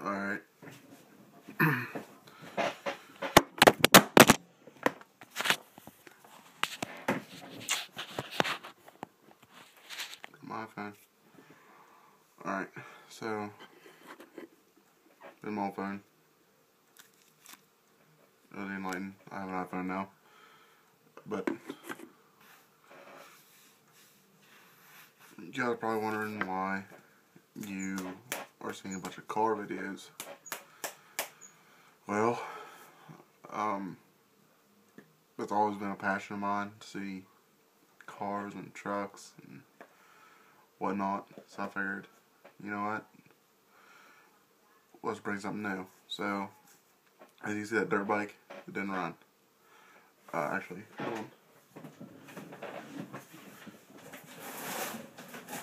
Alright. My phone. Alright, so my phone. Really enlightened. I have an iPhone now. But you guys are probably wondering why you are seeing a bunch of car videos. Well, it's always been a passion of mine to see cars and trucks and whatnot. So I figured, you know what? Let's bring something new. So, as you see that dirt bike, it didn't run. Actually, hold on.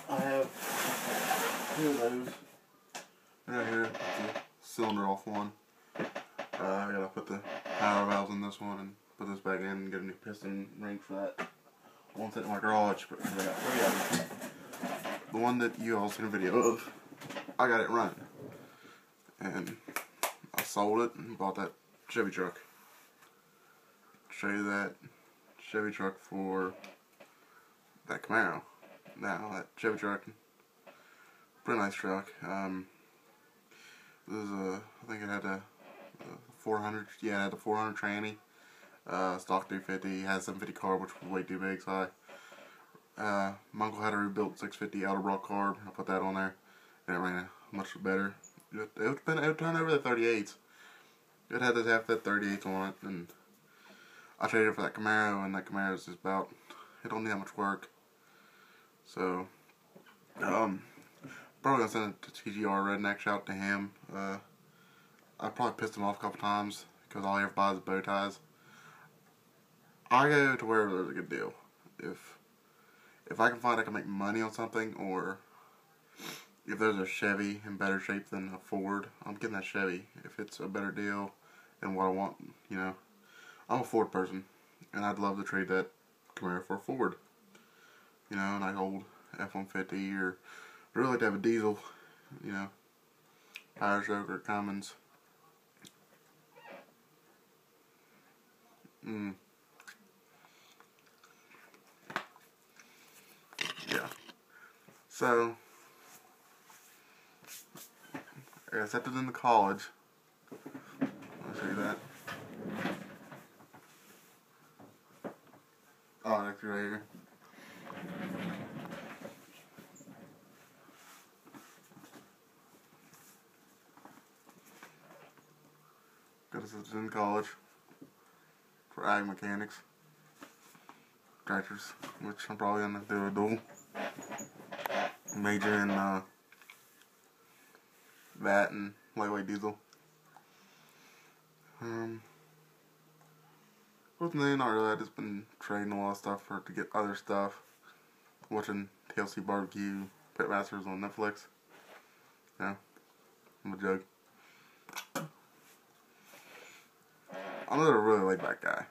I have two of those. Right here, the cylinder off one. I gotta put the power valves in this one and put this back in and get a new piston ring for that. One set in my garage, but I got three of them. The one that you all seen a video of, I got it running. And I sold it and bought that Chevy truck. Traded that Chevy truck for that Camaro. Now that Chevy truck, pretty nice truck. This is I think it had a 400. Yeah, it had the 400 tranny. Stock 250. Had a 750 carb, which was way too big. So my uncle had a rebuilt 650 Autobrock carb. I put that on there, and it ran much better. It would turn over the 38s. It had half that 38s on it, and I traded it for that Camaro, and that Camaro is just about, it don't need that much work. So, probably gonna send it to TGR Redneck. Shout out to him. I probably pissed him off a couple times because all he ever buys is bow ties. I go to wherever there's a good deal. If I can find I can make money on something, or if there's a Chevy in better shape than a Ford, I'm getting that Chevy. If it's a better deal than what I want, you know. I'm a Ford person, and I'd love to trade that Camaro for a Ford. You know, an old F-150, or really like to have a diesel, you know, Power Stroke or Cummins. Yeah. So, I accepted into college. I'll show you that. Oh, that's right here. Got accepted in college for ag mechanics. Tractors, which I'm probably gonna do a dual. Major in that and lightweight diesel. With me, not really. I've just been trading a lot of stuff to get other stuff. Watching TLC Barbecue Pitmasters on Netflix. Yeah, I'm a joke. I'm not a really laid back guy.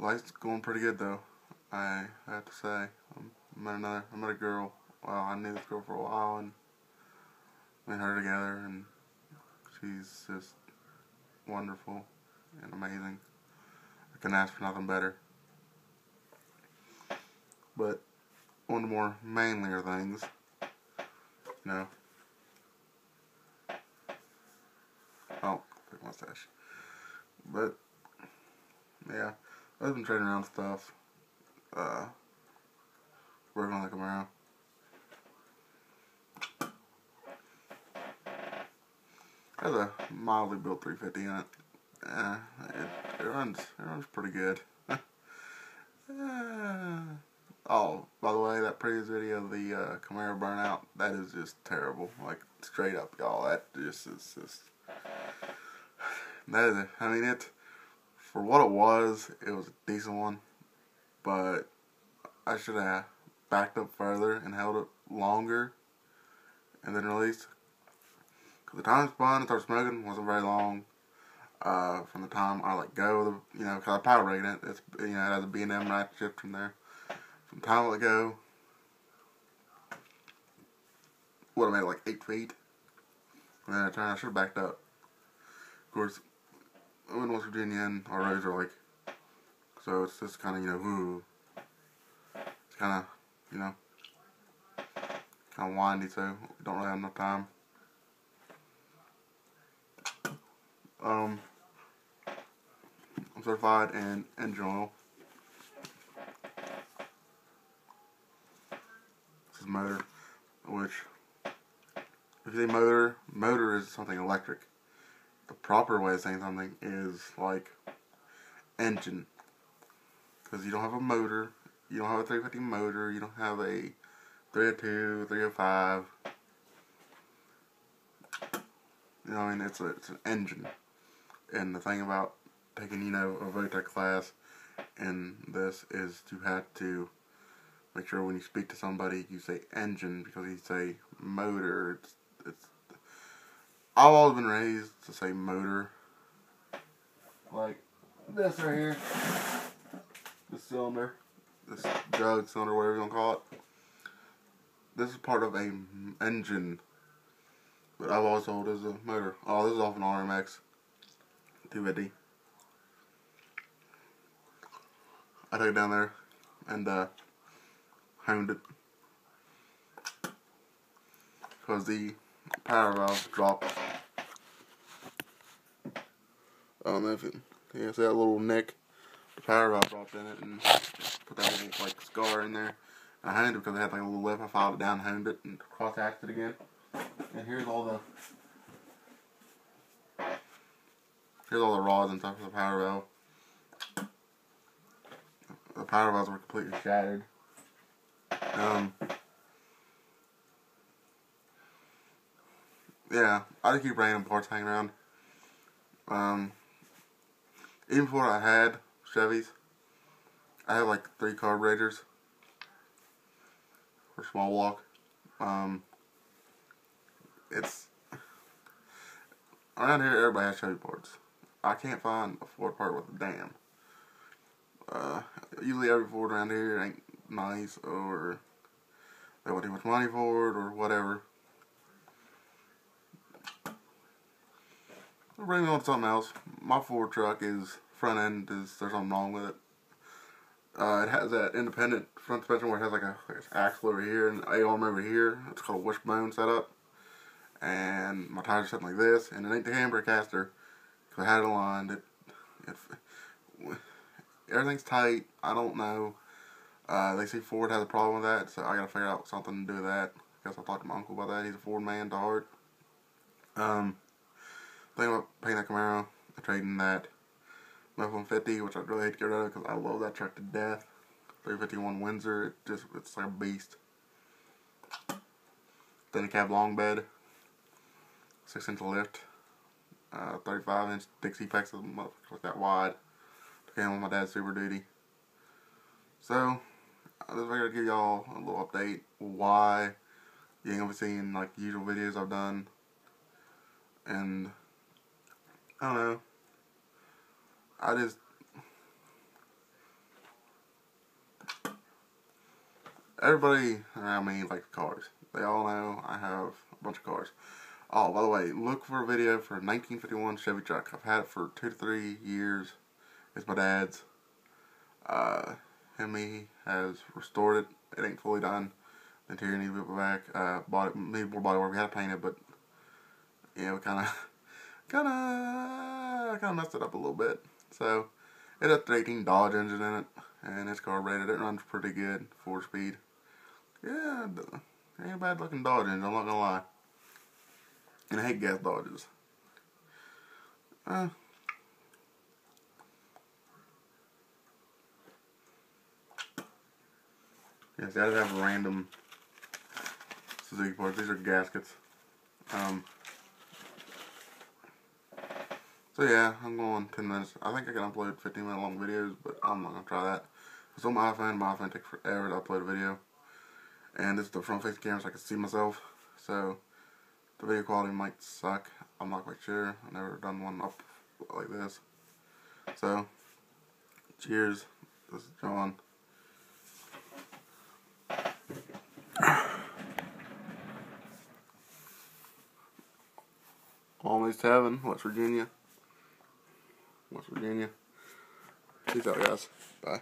Life's going pretty good though. I have to say. I met a girl. Well, I knew this girl for a while, and we met her together, and she's just wonderful and amazing. I couldn't ask for nothing better. But one of the more manlier things, you know. Oh, big mustache. But yeah, I've been trading around stuff. Working on the Camaro. Has a mildly built 350 in it. It runs pretty good. Oh, by the way, that previous video of the Camaro burnout, that is just terrible. Like, straight up, y'all. That just is just. That is, I mean, for what it was a decent one. But I should have backed up further and held it longer and then released. Because the time it spun and started smoking wasn't very long. From the time I let go, you know, because I power rated it. It's, you know, it has a B&M ratchet shifter in there. From the time I let go, would have made it like 8 feet. And then I should have backed up. Of course, I'm in West Virginia and our roads are like, so it's just kind of, you know, ooh. It's kind of, you know, kind of windy, so we don't really have enough time. I'm certified in engine oil. This is motor, which, if you say motor, motor is something electric. The proper way of saying something is like engine. Because you don't have a motor, you don't have a 350 motor, you don't have a 302, 305. You know, I mean, it's an engine. And the thing about taking, you know, a Votech class in this is to have to make sure when you speak to somebody you say engine, because you say motor. I've always been raised to say motor. Like this right here. This cylinder. This jug cylinder, whatever you want to call it. This is part of a engine. But I've always told it as a motor. Oh, this is off an RMX 250. I took it down there and honed it. Because the power valve dropped. I don't know if it, yeah, see that little nick? The power valve dropped in it and put that little like scar in there. And I honed it because it had like a little lip. I filed it down, honed it, and cross-hatched it again. And here's all the rods and stuff for the power valve. The power valves were completely shattered. Yeah, I just keep random parts hanging around. Even before I had Chevys, I had like 3 carburetors for small walk. It's around here, everybody has Chevy parts. I can't find a Ford part with a dam. Usually every Ford around here ain't nice, or they want too much money for it, or whatever. I'll bring me on to something else. My Ford truck is, front end is, there's something wrong with it. It has that independent front suspension where it has like a axle over here and an A-arm over here. It's called a wishbone setup. And my tires are sitting like this, and it ain't the handbrake caster, because I had it aligned. Everything's tight. I don't know. They say Ford has a problem with that, so I gotta figure out something to do with that. I guess I'll talk to my uncle about that. He's a Ford man to heart. Thinking about painting that Camaro, trading that F-150, which I'd really hate to get rid of because I love that truck to death. 351 Windsor, it's like a beast. Then a cab long bed, 6-inch lift, 35-inch Dixie Pex, like that wide. Came with my dad's Super Duty. So I just figured I'd give y'all a little update why you ain't gonna be seeing like the usual videos I've done, and I don't know. Everybody around me likes cars. They all know I have a bunch of cars. Oh, by the way, look for a video for a 1951 Chevy truck. I've had it for 2 to 3 years. It's my dad's. He has restored it. It ain't fully done. The interior needs to be put back. Bought it, needed more body work. We had to paint it, but yeah, we kind of messed it up a little bit. So it has a 318 Dodge engine in it, and it's carbureted. It runs pretty good, 4-speed. Yeah, ain't a bad looking Dodge engine, I'm not gonna lie. And I hate gas Dodges. Yeah, see, I just have random Suzuki parts. These are gaskets. So yeah, I'm going 10 minutes. I think I can upload 15-minute long videos, but I'm not going to try that. It's on my iPhone takes forever to upload a video. And this is the front facing camera so I can see myself. So the video quality might suck. I'm not quite sure. I've never done one up like this. So, cheers. This is John. Palm East Heaven, West Virginia. Peace out, guys. Bye.